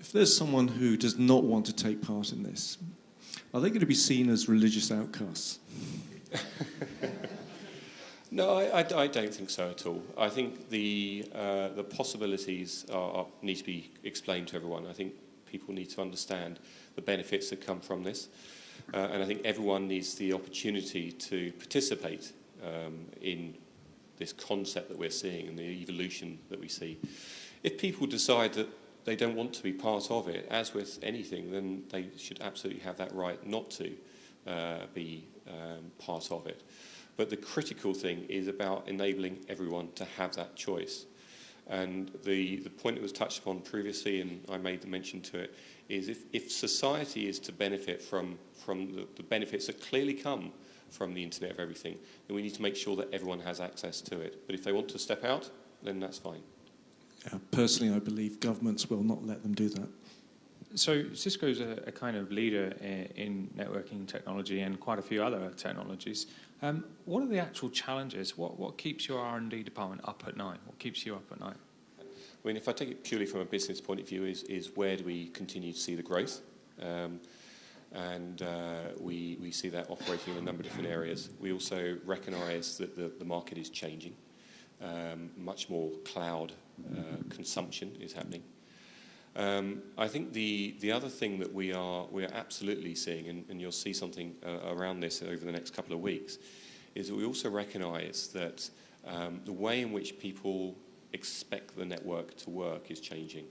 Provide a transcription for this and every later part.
if there's someone who does not want to take part in this, are they going to be seen as religious outcasts? No, I don't think so at all. I think the possibilities need to be explained to everyone. I think people need to understand the benefits that come from this. And I think everyone needs the opportunity to participate in this concept that we're seeing and the evolution that we see. If people decide that they don't want to be part of it, as with anything, then they should absolutely have that right not to be part of it. But the critical thing is about enabling everyone to have that choice. And the point that was touched upon previously, and I made the mention to it, is if society is to benefit from the benefits that clearly come from the Internet of Everything, then we need to make sure that everyone has access to it. But if they want to step out, then that's fine. Personally, I believe governments will not let them do that. So Cisco's a kind of leader in networking technology and quite a few other technologies. What are the actual challenges? What keeps your R&D department up at night? What keeps you up at night? I mean, if I take it purely from a business point of view, is where do we continue to see the growth? We see that operating in a number of different areas. We also recognise that the market is changing. Much more cloud consumption is happening. I think the other thing that we are absolutely seeing, and you'll see something around this over the next couple of weeks, is that we also recognise that the way in which people expect the network to work is changing.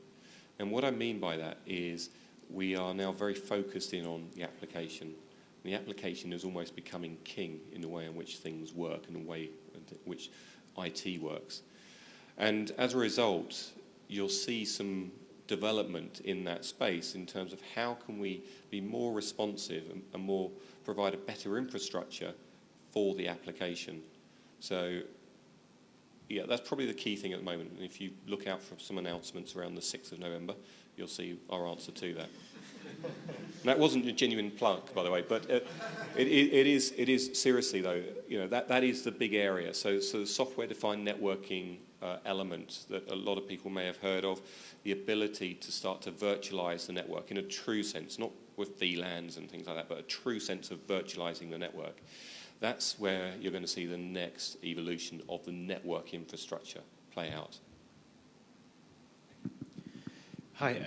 And what I mean by that is we are now very focused in on the application. The application is almost becoming king in the way in which things work and the way in which IT works. And as a result, you'll see some development in that space in terms of how can we be more responsive and more provide a better infrastructure for the application. So yeah, that's probably the key thing at the moment. And if you look out for some announcements around the 6th of November, you'll see our answer to that. And that wasn't a genuine plug, by the way, but it is seriously though. You know, that is the big area. So the software-defined networking element that a lot of people may have heard of, the ability to start to virtualize the network in a true sense, not with VLANs and things like that, but a true sense of virtualizing the network. That's where you're going to see the next evolution of the network infrastructure play out. Hi,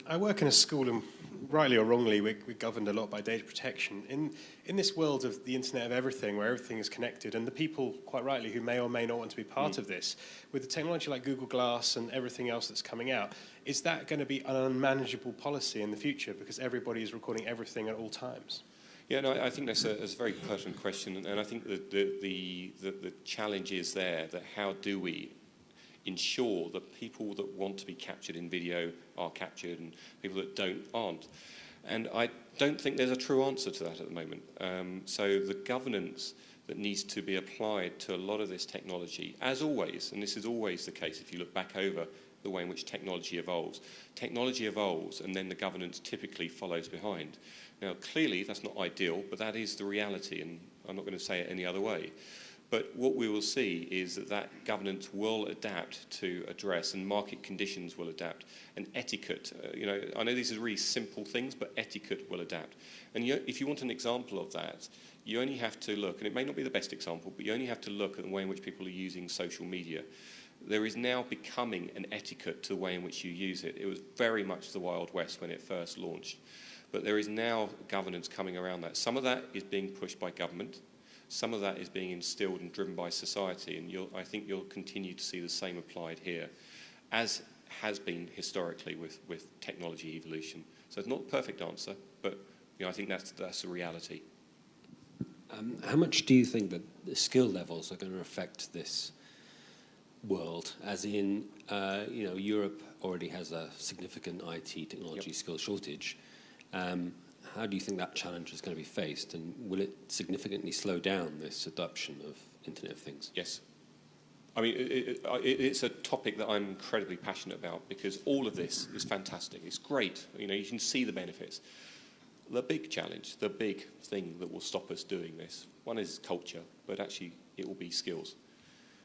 I work in a school, and rightly or wrongly, we're governed a lot by data protection. In this world of the Internet of Everything, where everything is connected, and the people, quite rightly, who may or may not want to be part of this, with the technology like Google Glass and everything else that's coming out, is that going to be an unmanageable policy in the future because everybody is recording everything at all times? Yeah, no, I think that's a very pertinent question, and I think that the challenge is there, that how do we ensure that people that want to be captured in video are captured and people that aren't. And I don't think there's a true answer to that at the moment. So the governance that needs to be applied to a lot of this technology, as always, and this is always the case if you look back over the way in which technology evolves and then the governance typically follows behind. Now, clearly, that's not ideal, but that is the reality, and I'm not going to say it any other way. But what we will see is that governance will adapt to address, and market conditions will adapt, and etiquette. I know these are really simple things, but etiquette will adapt. And if you want an example of that, you only have to look, and it may not be the best example, but you only have to look at the way in which people are using social media. There is now becoming an etiquette to the way in which you use it. It was very much the Wild West when it first launched. But there is now governance coming around that. Some of that is being pushed by government. Some of that is being instilled and driven by society. And I think you'll continue to see the same applied here, as has been historically with technology evolution. So it's not a perfect answer, but I think that's a reality. How much do you think that the skill levels are going to affect this world? As in, Europe already has a significant IT technology skill shortage. How do you think that challenge is going to be faced, and will it significantly slow down this adoption of Internet of Things? Yes. I mean, it's a topic that I'm incredibly passionate about because all of this is fantastic. It's great. You can see the benefits. The big challenge, the big thing that will stop us doing this, one is culture, but actually it will be skills.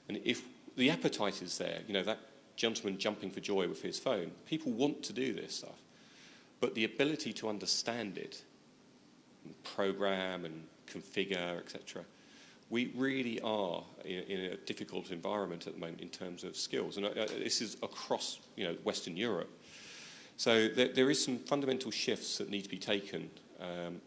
And if the appetite is there, that gentleman jumping for joy with his phone, people want to do this stuff. but the ability to understand it, and program and configure, etc., we really are in a difficult environment at the moment in terms of skills. And this is across Western Europe. So there is some fundamental shifts that need to be taken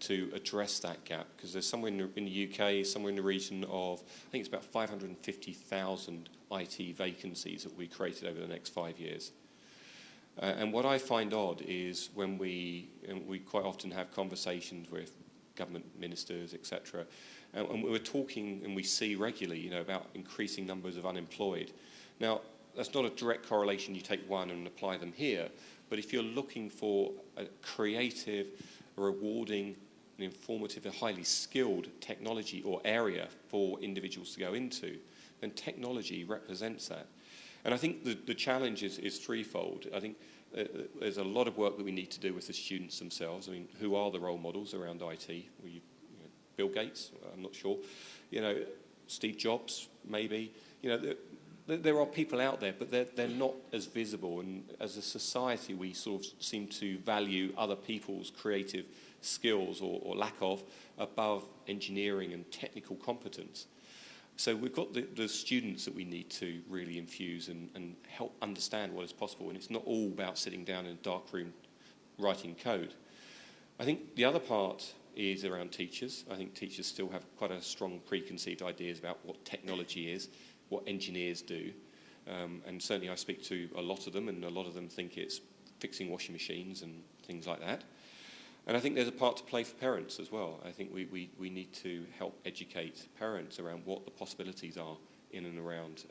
to address that gap, because there's somewhere in the UK, somewhere in the region of, I think it's about 550,000 IT vacancies that we created over the next 5 years. And what I find odd is when we quite often have conversations with government ministers, etc., and we're talking and we see regularly, about increasing numbers of unemployed. Now, that's not a direct correlation. You take one and apply them here, but if you're looking for a creative, rewarding, and informative, and highly skilled technology or area for individuals to go into, then technology represents that. And I think the challenge is threefold. I think there's a lot of work that we need to do with the students themselves. I mean, who are the role models around IT? Bill Gates? I'm not sure. Steve Jobs, maybe. There are people out there, but they're not as visible. And as a society, we sort of seem to value other people's creative skills or lack of above engineering and technical competence. So we've got the students that we need to really infuse and help understand what is possible. And it's not all about sitting down in a dark room writing code. I think the other part is around teachers. I think teachers still have quite a strong preconceived ideas about what technology is, what engineers do. And certainly I speak to a lot of them, and a lot of them think it's fixing washing machines and things like that. And I think there's a part to play for parents as well. I think we need to help educate parents around what the possibilities are in and around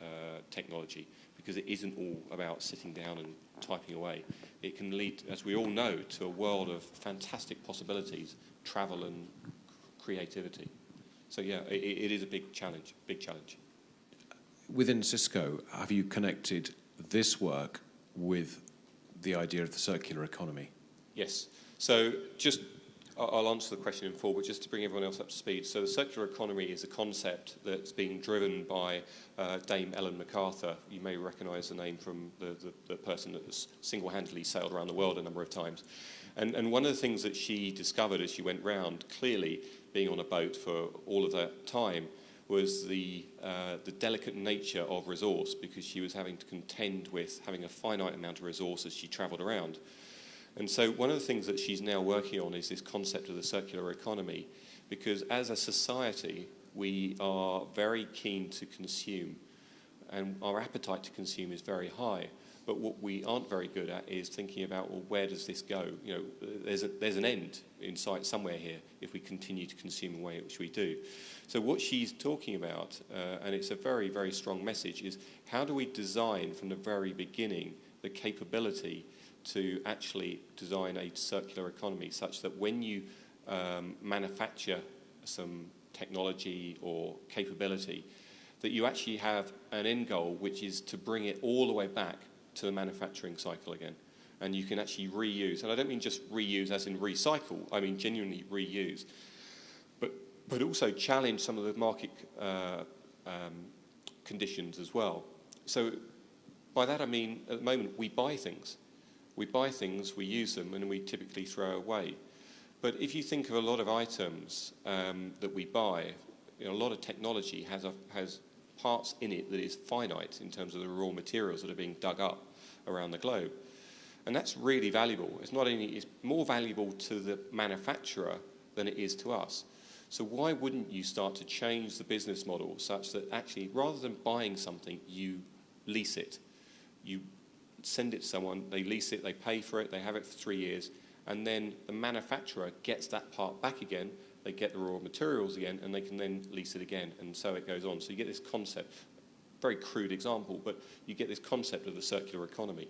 technology, because it isn't all about sitting down and typing away. It can lead, as we all know, to a world of fantastic possibilities, travel and creativity. So yeah, it is a big challenge, Within Cisco, have you connected this work with the idea of the circular economy? Yes. So I'll answer the question in full, but just to bring everyone else up to speed. So the circular economy is a concept that's being driven by Dame Ellen MacArthur. You may recognise the name from the person that has single-handedly sailed around the world a number of times. And one of the things that she discovered as she went round, clearly being on a boat for all of that time, was the delicate nature of resource, because she was having to contend with having a finite amount of resource as she travelled around. And so one of the things that she's now working on is this concept of the circular economy, because as a society, we are very keen to consume, and our appetite to consume is very high. But what we aren't very good at is thinking about, well, where does this go? There's an end in sight somewhere here if we continue to consume the way in which we do. So what she's talking about, and it's a very, very strong message, is how do we design from the very beginning the capability to actually design a circular economy such that when you manufacture some technology or capability, that you actually have an end goal, which is to bring it all the way back to the manufacturing cycle again. And you can actually reuse. And I don't mean just reuse as in recycle, I mean genuinely reuse. But also challenge some of the market conditions as well. So by that I mean, at the moment, we buy things. We buy things, we use them, and we typically throw away. But if you think of a lot of items that we buy, a lot of technology has parts in it that is finite in terms of the raw materials that are being dug up around the globe. And that's really valuable. It's more valuable to the manufacturer than it is to us. So why wouldn't you start to change the business model such that actually, rather than buying something, you lease it. You send it to someone, they lease it, they pay for it, they have it for 3 years, and then the manufacturer gets that part back again, they get the raw materials again, and they can then lease it again, and so it goes on. So you get this concept, very crude example, but you get this concept of the circular economy.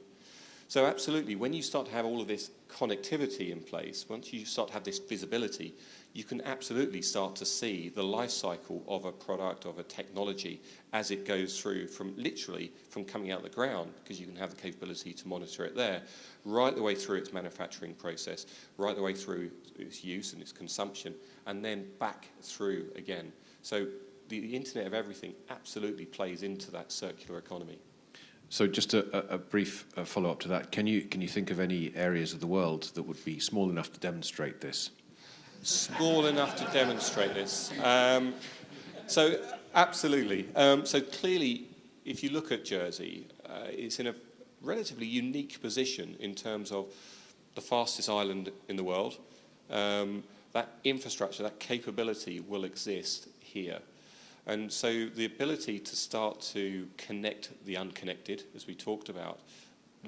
So absolutely, when you start to have all of this connectivity in place, once you start to have this visibility, you can absolutely start to see the life cycle of a product, of a technology, as it goes through from coming out of the ground, because you can have the capability to monitor it there, right the way through its manufacturing process, right the way through its use and its consumption, and then back through again. So the Internet of Everything absolutely plays into that circular economy. So just a brief follow-up to that. Can you think of any areas of the world that would be small enough to demonstrate this? Small enough to demonstrate this. So absolutely. So clearly, if you look at Jersey, it's in a relatively unique position in terms of the fastest island in the world. That infrastructure, that capability will exist here. And so the ability to start to connect the unconnected, as we talked about,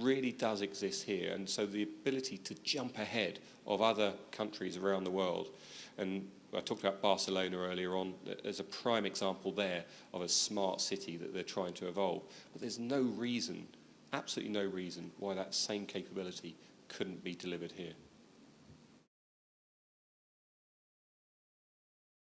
really does exist here. And so the ability to jump ahead of other countries around the world. And I talked about Barcelona earlier on as a prime example there of a smart city that they're trying to evolve. But there's no reason, absolutely no reason, why that same capability couldn't be delivered here.